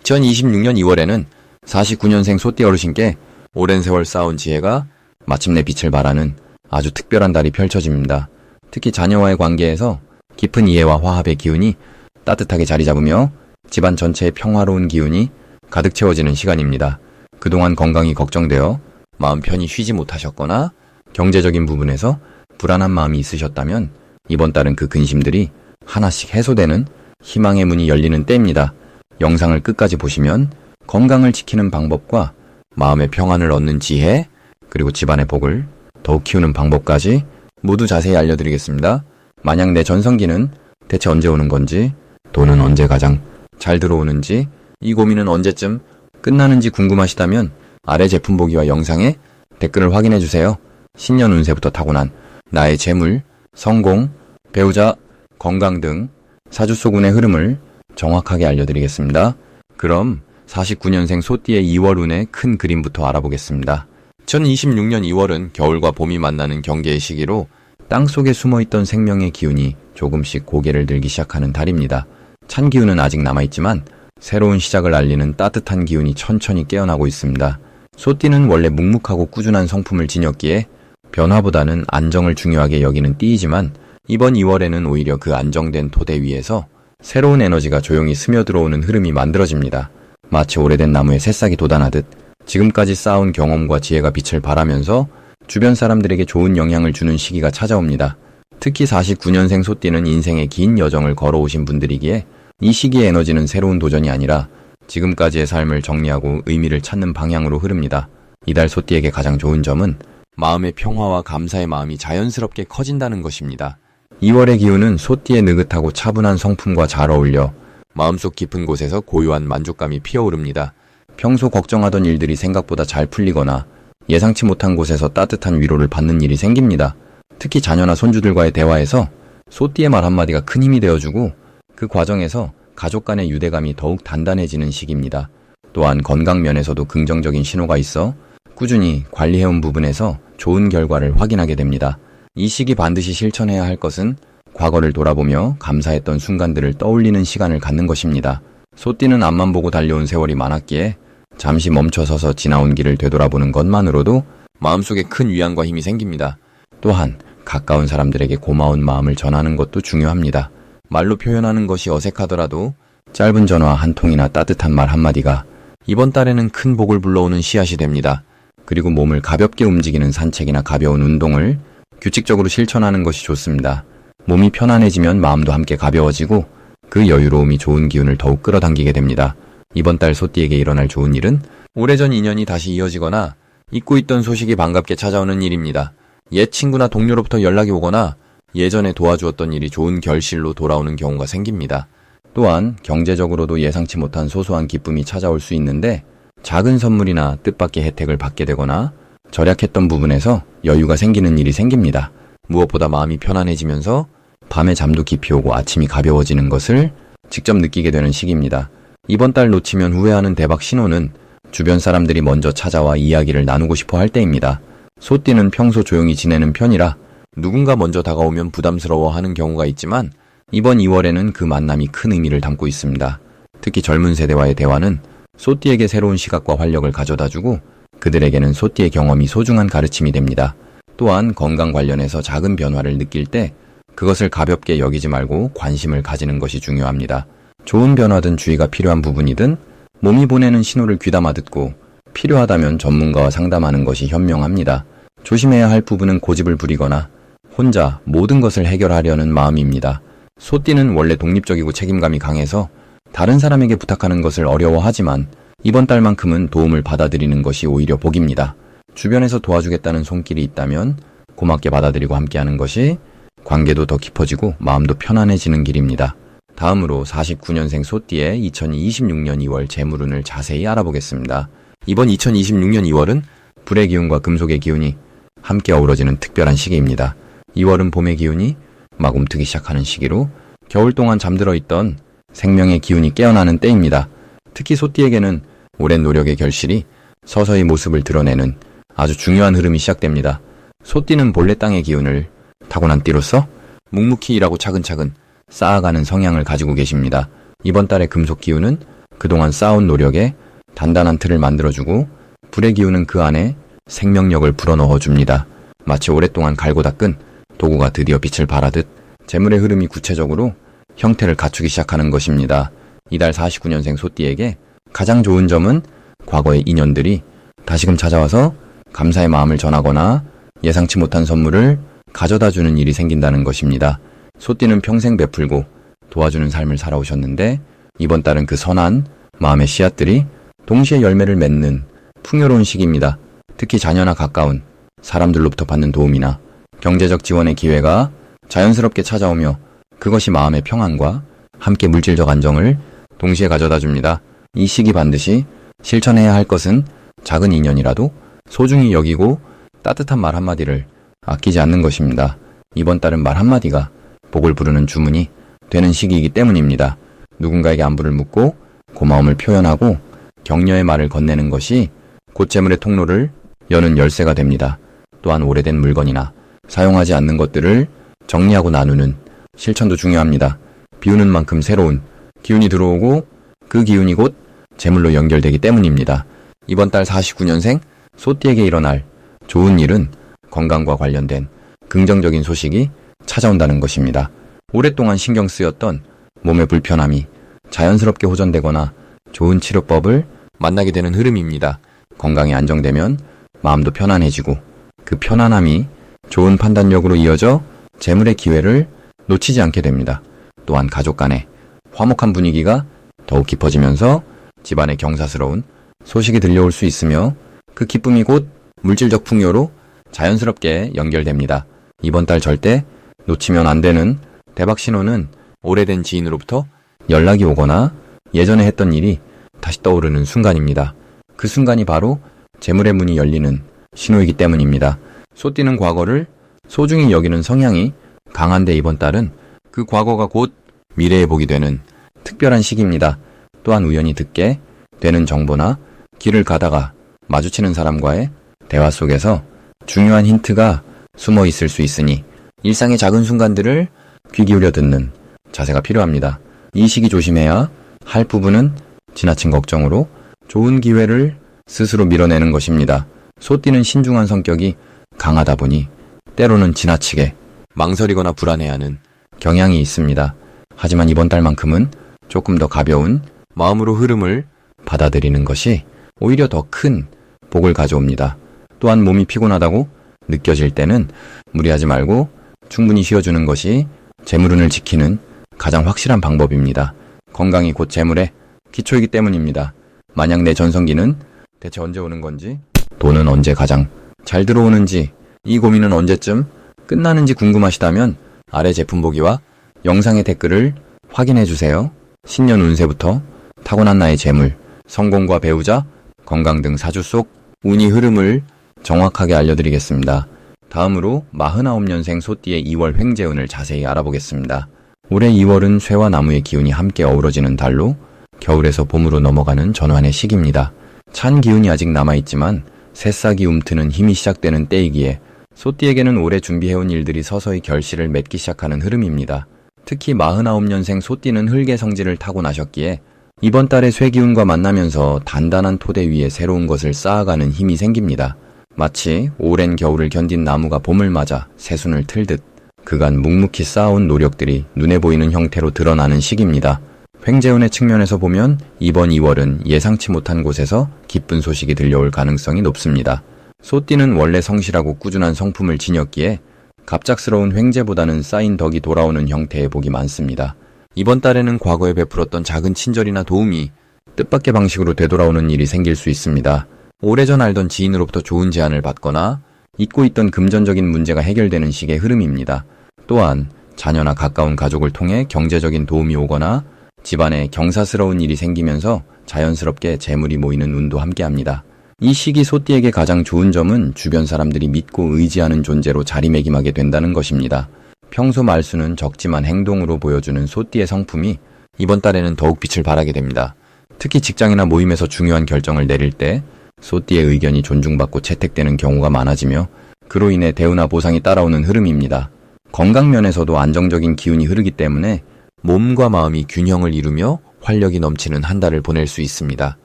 2026년 2월에는 49년생 소띠 어르신께 오랜 세월 쌓아온 지혜가 마침내 빛을 발하는 아주 특별한 달이 펼쳐집니다. 특히 자녀와의 관계에서 깊은 이해와 화합의 기운이 따뜻하게 자리 잡으며 집안 전체의 평화로운 기운이 가득 채워지는 시간입니다. 그동안 건강이 걱정되어 마음 편히 쉬지 못하셨거나 경제적인 부분에서 불안한 마음이 있으셨다면 이번 달은 그 근심들이 하나씩 해소되는 희망의 문이 열리는 때입니다. 영상을 끝까지 보시면 건강을 지키는 방법과 마음의 평안을 얻는 지혜, 그리고 집안의 복을 더욱 키우는 방법까지 모두 자세히 알려드리겠습니다. 만약 내 전성기는 대체 언제 오는 건지, 돈은 언제 가장 잘 들어오는지, 이 고민은 언제쯤 끝나는지 궁금하시다면 아래 제품 보기와 영상에 댓글을 확인해주세요. 신년 운세부터 타고난 나의 재물, 성공, 배우자, 건강 등 사주소군의 흐름을 정확하게 알려드리겠습니다. 그럼 49년생 소띠의 2월 운의 큰 그림부터 알아보겠습니다. 2026년 2월은 겨울과 봄이 만나는 경계의 시기로 땅속에 숨어있던 생명의 기운이 조금씩 고개를 들기 시작하는 달입니다. 찬 기운은 아직 남아있지만 새로운 시작을 알리는 따뜻한 기운이 천천히 깨어나고 있습니다. 소띠는 원래 묵묵하고 꾸준한 성품을 지녔기에 변화보다는 안정을 중요하게 여기는 띠이지만 이번 2월에는 오히려 그 안정된 토대 위에서 새로운 에너지가 조용히 스며들어오는 흐름이 만들어집니다. 마치 오래된 나무에 새싹이 돋아나듯 지금까지 쌓아온 경험과 지혜가 빛을 발하면서 주변 사람들에게 좋은 영향을 주는 시기가 찾아옵니다. 특히 49년생 소띠는 인생의 긴 여정을 걸어오신 분들이기에 이 시기의 에너지는 새로운 도전이 아니라 지금까지의 삶을 정리하고 의미를 찾는 방향으로 흐릅니다. 이달 소띠에게 가장 좋은 점은 마음의 평화와 감사의 마음이 자연스럽게 커진다는 것입니다. 2월의 기운은 소띠의 느긋하고 차분한 성품과 잘 어울려 마음속 깊은 곳에서 고요한 만족감이 피어오릅니다. 평소 걱정하던 일들이 생각보다 잘 풀리거나 예상치 못한 곳에서 따뜻한 위로를 받는 일이 생깁니다. 특히 자녀나 손주들과의 대화에서 소띠의 말 한마디가 큰 힘이 되어주고 그 과정에서 가족 간의 유대감이 더욱 단단해지는 시기입니다. 또한 건강 면에서도 긍정적인 신호가 있어 꾸준히 관리해온 부분에서 좋은 결과를 확인하게 됩니다. 이 시기 반드시 실천해야 할 것은 과거를 돌아보며 감사했던 순간들을 떠올리는 시간을 갖는 것입니다. 소띠는 앞만 보고 달려온 세월이 많았기에 잠시 멈춰서서 지나온 길을 되돌아보는 것만으로도 마음속에 큰 위안과 힘이 생깁니다. 또한 가까운 사람들에게 고마운 마음을 전하는 것도 중요합니다. 말로 표현하는 것이 어색하더라도 짧은 전화 한 통이나 따뜻한 말 한마디가 이번 달에는 큰 복을 불러오는 씨앗이 됩니다. 그리고 몸을 가볍게 움직이는 산책이나 가벼운 운동을 규칙적으로 실천하는 것이 좋습니다. 몸이 편안해지면 마음도 함께 가벼워지고 그 여유로움이 좋은 기운을 더욱 끌어당기게 됩니다. 이번 달 소띠에게 일어날 좋은 일은 오래전 인연이 다시 이어지거나 잊고 있던 소식이 반갑게 찾아오는 일입니다. 옛 친구나 동료로부터 연락이 오거나 예전에 도와주었던 일이 좋은 결실로 돌아오는 경우가 생깁니다. 또한 경제적으로도 예상치 못한 소소한 기쁨이 찾아올 수 있는데 작은 선물이나 뜻밖의 혜택을 받게 되거나 절약했던 부분에서 여유가 생기는 일이 생깁니다. 무엇보다 마음이 편안해지면서 밤에 잠도 깊이 오고 아침이 가벼워지는 것을 직접 느끼게 되는 시기입니다. 이번 달 놓치면 후회하는 대박 신호는 주변 사람들이 먼저 찾아와 이야기를 나누고 싶어 할 때입니다. 소띠는 평소 조용히 지내는 편이라 누군가 먼저 다가오면 부담스러워하는 경우가 있지만 이번 2월에는 그 만남이 큰 의미를 담고 있습니다. 특히 젊은 세대와의 대화는 소띠에게 새로운 시각과 활력을 가져다주고 그들에게는 소띠의 경험이 소중한 가르침이 됩니다. 또한 건강 관련해서 작은 변화를 느낄 때 그것을 가볍게 여기지 말고 관심을 가지는 것이 중요합니다. 좋은 변화든 주의가 필요한 부분이든 몸이 보내는 신호를 귀담아 듣고 필요하다면 전문가와 상담하는 것이 현명합니다. 조심해야 할 부분은 고집을 부리거나 혼자 모든 것을 해결하려는 마음입니다. 소띠는 원래 독립적이고 책임감이 강해서 다른 사람에게 부탁하는 것을 어려워하지만 이번 달만큼은 도움을 받아들이는 것이 오히려 복입니다. 주변에서 도와주겠다는 손길이 있다면 고맙게 받아들이고 함께하는 것이 관계도 더 깊어지고 마음도 편안해지는 길입니다. 다음으로 49년생 소띠의 2026년 2월 재물운을 자세히 알아보겠습니다. 이번 2026년 2월은 불의 기운과 금속의 기운이 함께 어우러지는 특별한 시기입니다. 2월은 봄의 기운이 막 움트기 시작하는 시기로 겨울 동안 잠들어 있던 생명의 기운이 깨어나는 때입니다. 특히 소띠에게는 오랜 노력의 결실이 서서히 모습을 드러내는 아주 중요한 흐름이 시작됩니다. 소띠는 본래 땅의 기운을 타고난 띠로서 묵묵히 일하고 차근차근 쌓아가는 성향을 가지고 계십니다. 이번 달의 금속 기운은 그동안 쌓아온 노력에 단단한 틀을 만들어주고 불의 기운은 그 안에 생명력을 불어넣어줍니다. 마치 오랫동안 갈고 닦은 도구가 드디어 빛을 발하듯 재물의 흐름이 구체적으로 형태를 갖추기 시작하는 것입니다. 이달 49년생 소띠에게 가장 좋은 점은 과거의 인연들이 다시금 찾아와서 감사의 마음을 전하거나 예상치 못한 선물을 가져다주는 일이 생긴다는 것입니다. 소띠는 평생 베풀고 도와주는 삶을 살아오셨는데 이번 달은 그 선한 마음의 씨앗들이 동시에 열매를 맺는 풍요로운 시기입니다. 특히 자녀나 가까운 사람들로부터 받는 도움이나 경제적 지원의 기회가 자연스럽게 찾아오며 그것이 마음의 평안과 함께 물질적 안정을 동시에 가져다 줍니다. 이 시기 반드시 실천해야 할 것은 작은 인연이라도 소중히 여기고 따뜻한 말 한마디를 아끼지 않는 것입니다. 이번 달은 말 한마디가 복을 부르는 주문이 되는 시기이기 때문입니다. 누군가에게 안부를 묻고 고마움을 표현하고 격려의 말을 건네는 것이 곧 재물의 통로를 여는 열쇠가 됩니다. 또한 오래된 물건이나 사용하지 않는 것들을 정리하고 나누는 실천도 중요합니다. 비우는 만큼 새로운 기운이 들어오고 그 기운이 곧 재물로 연결되기 때문입니다. 이번 달 49년생 소띠에게 일어날 좋은 일은 건강과 관련된 긍정적인 소식이 찾아온다는 것입니다. 오랫동안 신경 쓰였던 몸의 불편함이 자연스럽게 호전되거나 좋은 치료법을 만나게 되는 흐름입니다. 건강이 안정되면 마음도 편안해지고 그 편안함이 좋은 판단력으로 이어져 재물의 기회를 놓치지 않게 됩니다. 또한 가족 간의 화목한 분위기가 더욱 깊어지면서 집안에 경사스러운 소식이 들려올 수 있으며 그 기쁨이 곧 물질적 풍요로 자연스럽게 연결됩니다. 이번 달 절대 놓치면 안 되는 대박 신호는 오래된 지인으로부터 연락이 오거나 예전에 했던 일이 다시 떠오르는 순간입니다. 그 순간이 바로 재물의 문이 열리는 신호이기 때문입니다. 소띠는 과거를 소중히 여기는 성향이 강한데 이번 달은 그 과거가 곧 미래의 복이 되는 특별한 시기입니다. 또한 우연히 듣게 되는 정보나 길을 가다가 마주치는 사람과의 대화 속에서 중요한 힌트가 숨어 있을 수 있으니 일상의 작은 순간들을 귀 기울여 듣는 자세가 필요합니다. 이 시기 조심해야 할 부분은 지나친 걱정으로 좋은 기회를 스스로 밀어내는 것입니다. 소띠는 신중한 성격이 강하다 보니 때로는 지나치게 망설이거나 불안해하는 경향이 있습니다. 하지만 이번 달만큼은 조금 더 가벼운 마음으로 흐름을 받아들이는 것이 오히려 더 큰 복을 가져옵니다. 또한 몸이 피곤하다고 느껴질 때는 무리하지 말고 충분히 쉬어주는 것이 재물운을 지키는 가장 확실한 방법입니다. 건강이 곧 재물의 기초이기 때문입니다. 만약 내 전성기는 대체 언제 오는 건지, 돈은 언제 가장 잘 들어오는지, 이 고민은 언제쯤 끝나는지 궁금하시다면 아래 제품 보기와 영상의 댓글을 확인해주세요. 신년 운세부터 타고난 나의 재물, 성공과 배우자, 건강 등 사주 속 운이 흐름을 정확하게 알려드리겠습니다. 다음으로 49년생 소띠의 2월 횡재운을 자세히 알아보겠습니다. 올해 2월은 쇠와 나무의 기운이 함께 어우러지는 달로 겨울에서 봄으로 넘어가는 전환의 시기입니다. 찬 기운이 아직 남아있지만 새싹이 움트는 힘이 시작되는 때이기에 소띠에게는 올해 준비해온 일들이 서서히 결실을 맺기 시작하는 흐름입니다. 특히 49년생 소띠는 흙의 성질을 타고나셨기에 이번 달에 쇠기운과 만나면서 단단한 토대 위에 새로운 것을 쌓아가는 힘이 생깁니다. 마치 오랜 겨울을 견딘 나무가 봄을 맞아 새순을 틀듯 그간 묵묵히 쌓아온 노력들이 눈에 보이는 형태로 드러나는 시기입니다. 횡재운의 측면에서 보면 이번 2월은 예상치 못한 곳에서 기쁜 소식이 들려올 가능성이 높습니다. 소띠는 원래 성실하고 꾸준한 성품을 지녔기에 갑작스러운 횡재보다는 쌓인 덕이 돌아오는 형태의 복이 많습니다. 이번 달에는 과거에 베풀었던 작은 친절이나 도움이 뜻밖의 방식으로 되돌아오는 일이 생길 수 있습니다. 오래전 알던 지인으로부터 좋은 제안을 받거나 잊고 있던 금전적인 문제가 해결되는 식의 흐름입니다. 또한 자녀나 가까운 가족을 통해 경제적인 도움이 오거나 집안에 경사스러운 일이 생기면서 자연스럽게 재물이 모이는 운도 함께합니다. 이 시기 소띠에게 가장 좋은 점은 주변 사람들이 믿고 의지하는 존재로 자리매김하게 된다는 것입니다. 평소 말수는 적지만 행동으로 보여주는 소띠의 성품이 이번 달에는 더욱 빛을 발하게 됩니다. 특히 직장이나 모임에서 중요한 결정을 내릴 때 소띠의 의견이 존중받고 채택되는 경우가 많아지며 그로 인해 대우나 보상이 따라오는 흐름입니다. 건강 면에서도 안정적인 기운이 흐르기 때문에 몸과 마음이 균형을 이루며 활력이 넘치는 한 달을 보낼 수 있습니다.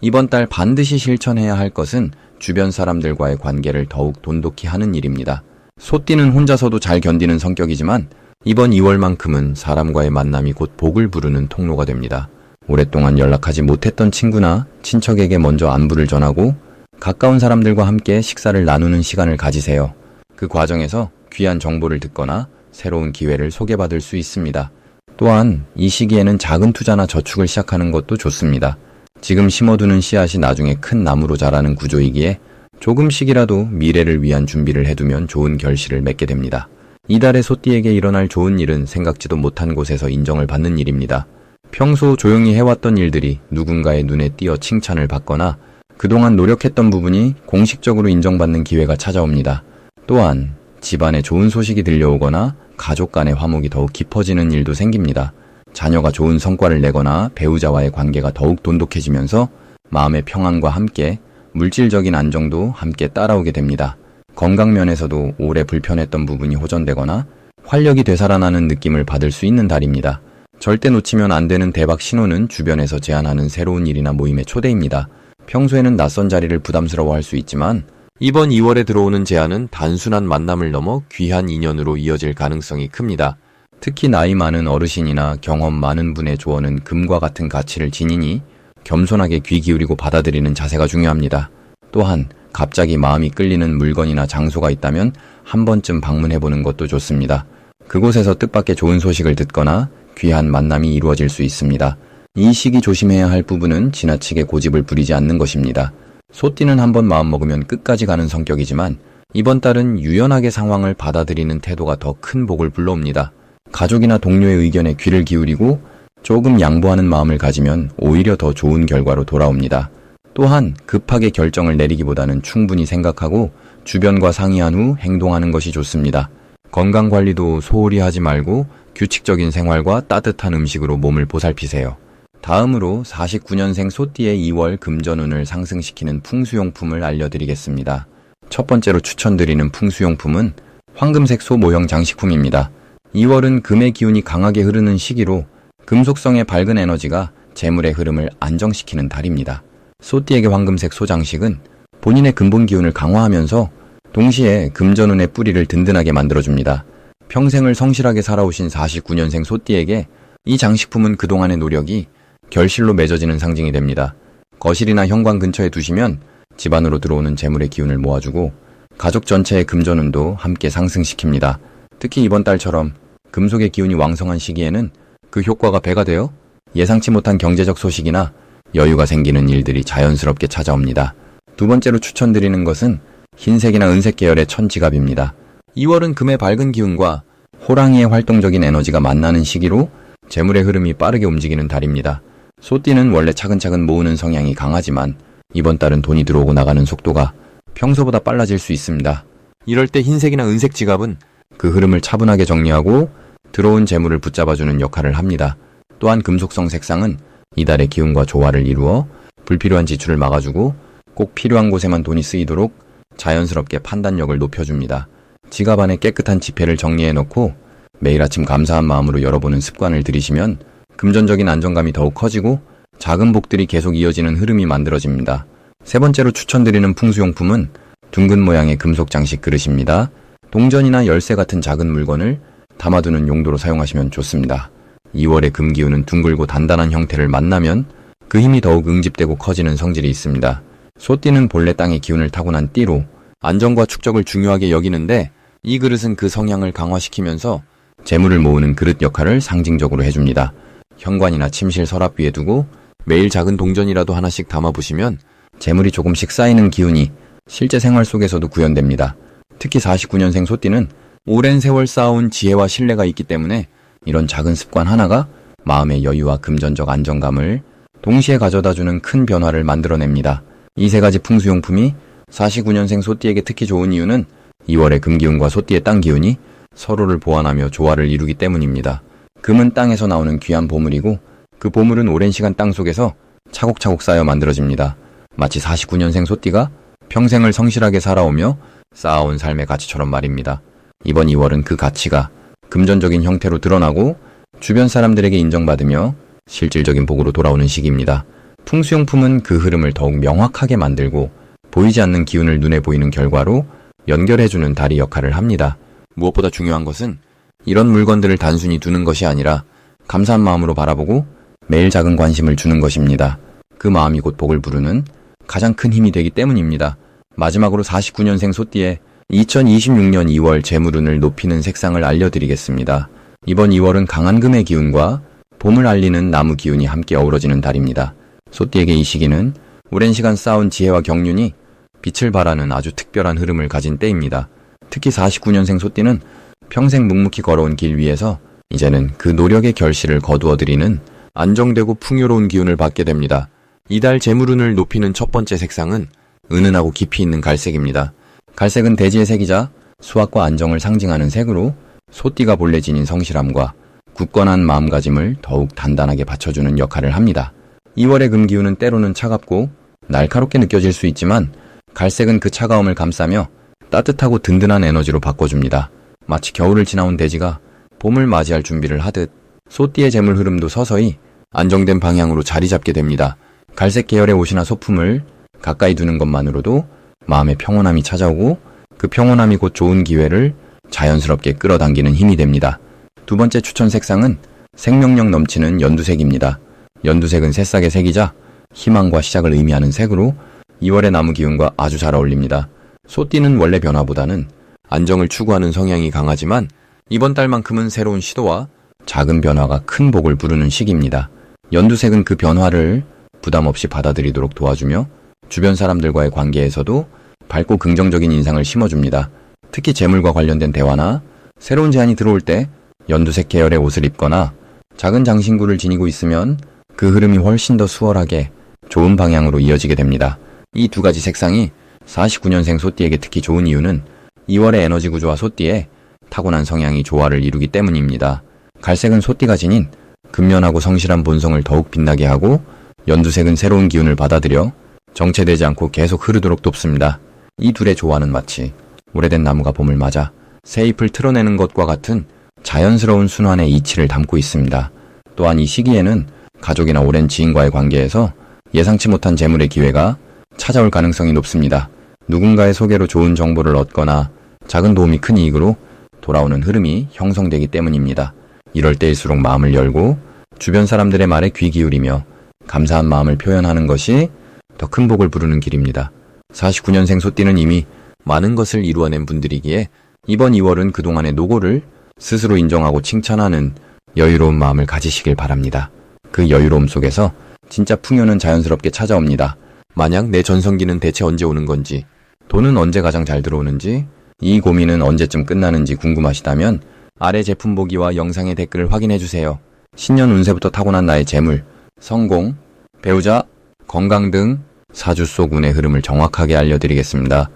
이번 달 반드시 실천해야 할 것은 주변 사람들과의 관계를 더욱 돈독히 하는 일입니다. 소띠는 혼자서도 잘 견디는 성격이지만 이번 2월만큼은 사람과의 만남이 곧 복을 부르는 통로가 됩니다. 오랫동안 연락하지 못했던 친구나 친척에게 먼저 안부를 전하고 가까운 사람들과 함께 식사를 나누는 시간을 가지세요. 그 과정에서 귀한 정보를 듣거나 새로운 기회를 소개받을 수 있습니다. 또한 이 시기에는 작은 투자나 저축을 시작하는 것도 좋습니다. 지금 심어두는 씨앗이 나중에 큰 나무로 자라는 구조이기에 조금씩이라도 미래를 위한 준비를 해두면 좋은 결실을 맺게 됩니다. 이달의 소띠에게 일어날 좋은 일은 생각지도 못한 곳에서 인정을 받는 일입니다. 평소 조용히 해왔던 일들이 누군가의 눈에 띄어 칭찬을 받거나 그동안 노력했던 부분이 공식적으로 인정받는 기회가 찾아옵니다. 또한 집안에 좋은 소식이 들려오거나 가족 간의 화목이 더욱 깊어지는 일도 생깁니다. 자녀가 좋은 성과를 내거나 배우자와의 관계가 더욱 돈독해지면서 마음의 평안과 함께 물질적인 안정도 함께 따라오게 됩니다. 건강 면에서도 오래 불편했던 부분이 호전되거나 활력이 되살아나는 느낌을 받을 수 있는 달입니다. 절대 놓치면 안 되는 대박 신호는 주변에서 제안하는 새로운 일이나 모임의 초대입니다. 평소에는 낯선 자리를 부담스러워할 수 있지만 이번 2월에 들어오는 제안은 단순한 만남을 넘어 귀한 인연으로 이어질 가능성이 큽니다. 특히 나이 많은 어르신이나 경험 많은 분의 조언은 금과 같은 가치를 지니니 겸손하게 귀 기울이고 받아들이는 자세가 중요합니다. 또한 갑자기 마음이 끌리는 물건이나 장소가 있다면 한 번쯤 방문해보는 것도 좋습니다. 그곳에서 뜻밖의 좋은 소식을 듣거나 귀한 만남이 이루어질 수 있습니다. 이 시기 조심해야 할 부분은 지나치게 고집을 부리지 않는 것입니다. 소띠는 한번 마음먹으면 끝까지 가는 성격이지만 이번 달은 유연하게 상황을 받아들이는 태도가 더 큰 복을 불러옵니다. 가족이나 동료의 의견에 귀를 기울이고 조금 양보하는 마음을 가지면 오히려 더 좋은 결과로 돌아옵니다. 또한 급하게 결정을 내리기보다는 충분히 생각하고 주변과 상의한 후 행동하는 것이 좋습니다. 건강관리도 소홀히 하지 말고 규칙적인 생활과 따뜻한 음식으로 몸을 보살피세요. 다음으로 49년생 소띠의 2월 금전운을 상승시키는 풍수용품을 알려드리겠습니다. 첫 번째로 추천드리는 풍수용품은 황금색 소 모형 장식품입니다. 2월은 금의 기운이 강하게 흐르는 시기로 금속성의 밝은 에너지가 재물의 흐름을 안정시키는 달입니다. 소띠에게 황금색 소 장식은 본인의 근본 기운을 강화하면서 동시에 금전운의 뿌리를 든든하게 만들어줍니다. 평생을 성실하게 살아오신 49년생 소띠에게 이 장식품은 그동안의 노력이 결실로 맺어지는 상징이 됩니다. 거실이나 현관 근처에 두시면 집안으로 들어오는 재물의 기운을 모아주고 가족 전체의 금전운도 함께 상승시킵니다. 특히 이번 달처럼 금속의 기운이 왕성한 시기에는 그 효과가 배가 되어 예상치 못한 경제적 소식이나 여유가 생기는 일들이 자연스럽게 찾아옵니다. 두 번째로 추천드리는 것은 흰색이나 은색 계열의 천지갑입니다. 2월은 금의 밝은 기운과 호랑이의 활동적인 에너지가 만나는 시기로 재물의 흐름이 빠르게 움직이는 달입니다. 소띠는 원래 차근차근 모으는 성향이 강하지만 이번 달은 돈이 들어오고 나가는 속도가 평소보다 빨라질 수 있습니다. 이럴 때 흰색이나 은색 지갑은 그 흐름을 차분하게 정리하고 들어온 재물을 붙잡아주는 역할을 합니다. 또한 금속성 색상은 이달의 기운과 조화를 이루어 불필요한 지출을 막아주고 꼭 필요한 곳에만 돈이 쓰이도록 자연스럽게 판단력을 높여줍니다. 지갑 안에 깨끗한 지폐를 정리해놓고 매일 아침 감사한 마음으로 열어보는 습관을 들이시면 금전적인 안정감이 더욱 커지고 작은 복들이 계속 이어지는 흐름이 만들어집니다. 세 번째로 추천드리는 풍수용품은 둥근 모양의 금속 장식 그릇입니다. 동전이나 열쇠 같은 작은 물건을 담아두는 용도로 사용하시면 좋습니다. 2월의 금기운은 둥글고 단단한 형태를 만나면 그 힘이 더욱 응집되고 커지는 성질이 있습니다. 소띠는 본래 땅의 기운을 타고난 띠로 안정과 축적을 중요하게 여기는데 이 그릇은 그 성향을 강화시키면서 재물을 모으는 그릇 역할을 상징적으로 해줍니다. 현관이나 침실 서랍 위에 두고 매일 작은 동전이라도 하나씩 담아보시면 재물이 조금씩 쌓이는 기운이 실제 생활 속에서도 구현됩니다. 특히 49년생 소띠는 오랜 세월 쌓아온 지혜와 신뢰가 있기 때문에 이런 작은 습관 하나가 마음의 여유와 금전적 안정감을 동시에 가져다주는 큰 변화를 만들어냅니다. 이 세 가지 풍수용품이 49년생 소띠에게 특히 좋은 이유는 2월의 금기운과 소띠의 땅기운이 서로를 보완하며 조화를 이루기 때문입니다. 금은 땅에서 나오는 귀한 보물이고 그 보물은 오랜 시간 땅 속에서 차곡차곡 쌓여 만들어집니다. 마치 49년생 소띠가 평생을 성실하게 살아오며 쌓아온 삶의 가치처럼 말입니다. 이번 2월은 그 가치가 금전적인 형태로 드러나고 주변 사람들에게 인정받으며 실질적인 복으로 돌아오는 시기입니다. 풍수용품은 그 흐름을 더욱 명확하게 만들고 보이지 않는 기운을 눈에 보이는 결과로 연결해주는 다리 역할을 합니다. 무엇보다 중요한 것은 이런 물건들을 단순히 두는 것이 아니라 감사한 마음으로 바라보고 매일 작은 관심을 주는 것입니다. 그 마음이 곧 복을 부르는 가장 큰 힘이 되기 때문입니다. 마지막으로 49년생 소띠의 2026년 2월 재물운을 높이는 색상을 알려드리겠습니다. 이번 2월은 강한 금의 기운과 봄을 알리는 나무 기운이 함께 어우러지는 달입니다. 소띠에게 이 시기는 오랜 시간 쌓은 지혜와 경륜이 빛을 발하는 아주 특별한 흐름을 가진 때입니다. 특히 49년생 소띠는 평생 묵묵히 걸어온 길 위에서 이제는 그 노력의 결실을 거두어들이는 안정되고 풍요로운 기운을 받게 됩니다. 이달 재물운을 높이는 첫 번째 색상은 은은하고 깊이 있는 갈색입니다. 갈색은 대지의 색이자 수확과 안정을 상징하는 색으로 소띠가 본래 지닌 성실함과 굳건한 마음가짐을 더욱 단단하게 받쳐주는 역할을 합니다. 2월의 금기운은 때로는 차갑고 날카롭게 느껴질 수 있지만 갈색은 그 차가움을 감싸며 따뜻하고 든든한 에너지로 바꿔줍니다. 마치 겨울을 지나온 대지가 봄을 맞이할 준비를 하듯 소띠의 재물 흐름도 서서히 안정된 방향으로 자리 잡게 됩니다. 갈색 계열의 옷이나 소품을 가까이 두는 것만으로도 마음의 평온함이 찾아오고 그 평온함이 곧 좋은 기회를 자연스럽게 끌어당기는 힘이 됩니다. 두 번째 추천 색상은 생명력 넘치는 연두색입니다. 연두색은 새싹의 색이자 희망과 시작을 의미하는 색으로 2월의 나무 기운과 아주 잘 어울립니다. 소띠는 원래 변화보다는 안정을 추구하는 성향이 강하지만 이번 달만큼은 새로운 시도와 작은 변화가 큰 복을 부르는 시기입니다. 연두색은 그 변화를 부담 없이 받아들이도록 도와주며 주변 사람들과의 관계에서도 밝고 긍정적인 인상을 심어줍니다. 특히 재물과 관련된 대화나 새로운 제안이 들어올 때 연두색 계열의 옷을 입거나 작은 장신구를 지니고 있으면 그 흐름이 훨씬 더 수월하게 좋은 방향으로 이어지게 됩니다. 이 두 가지 색상이 49년생 소띠에게 특히 좋은 이유는 2월의 에너지 구조와 소띠의 타고난 성향이 조화를 이루기 때문입니다. 갈색은 소띠가 지닌 근면하고 성실한 본성을 더욱 빛나게 하고 연두색은 새로운 기운을 받아들여 정체되지 않고 계속 흐르도록 돕습니다. 이 둘의 조화는 마치 오래된 나무가 봄을 맞아 새 잎을 틀어내는 것과 같은 자연스러운 순환의 이치를 담고 있습니다. 또한 이 시기에는 가족이나 오랜 지인과의 관계에서 예상치 못한 재물의 기회가 찾아올 가능성이 높습니다. 누군가의 소개로 좋은 정보를 얻거나 작은 도움이 큰 이익으로 돌아오는 흐름이 형성되기 때문입니다. 이럴 때일수록 마음을 열고 주변 사람들의 말에 귀 기울이며 감사한 마음을 표현하는 것이 더 큰 복을 부르는 길입니다. 49년생 소띠는 이미 많은 것을 이루어낸 분들이기에 이번 2월은 그동안의 노고를 스스로 인정하고 칭찬하는 여유로운 마음을 가지시길 바랍니다. 그 여유로움 속에서 진짜 풍요는 자연스럽게 찾아옵니다. 만약 내 전성기는 대체 언제 오는 건지, 돈은 언제 가장 잘 들어오는지, 이 고민은 언제쯤 끝나는지 궁금하시다면 아래 제품 보기와 영상의 댓글을 확인해주세요. 신년 운세부터 타고난 나의 재물, 성공, 배우자, 건강 등 사주 속 운의 흐름을 정확하게 알려드리겠습니다.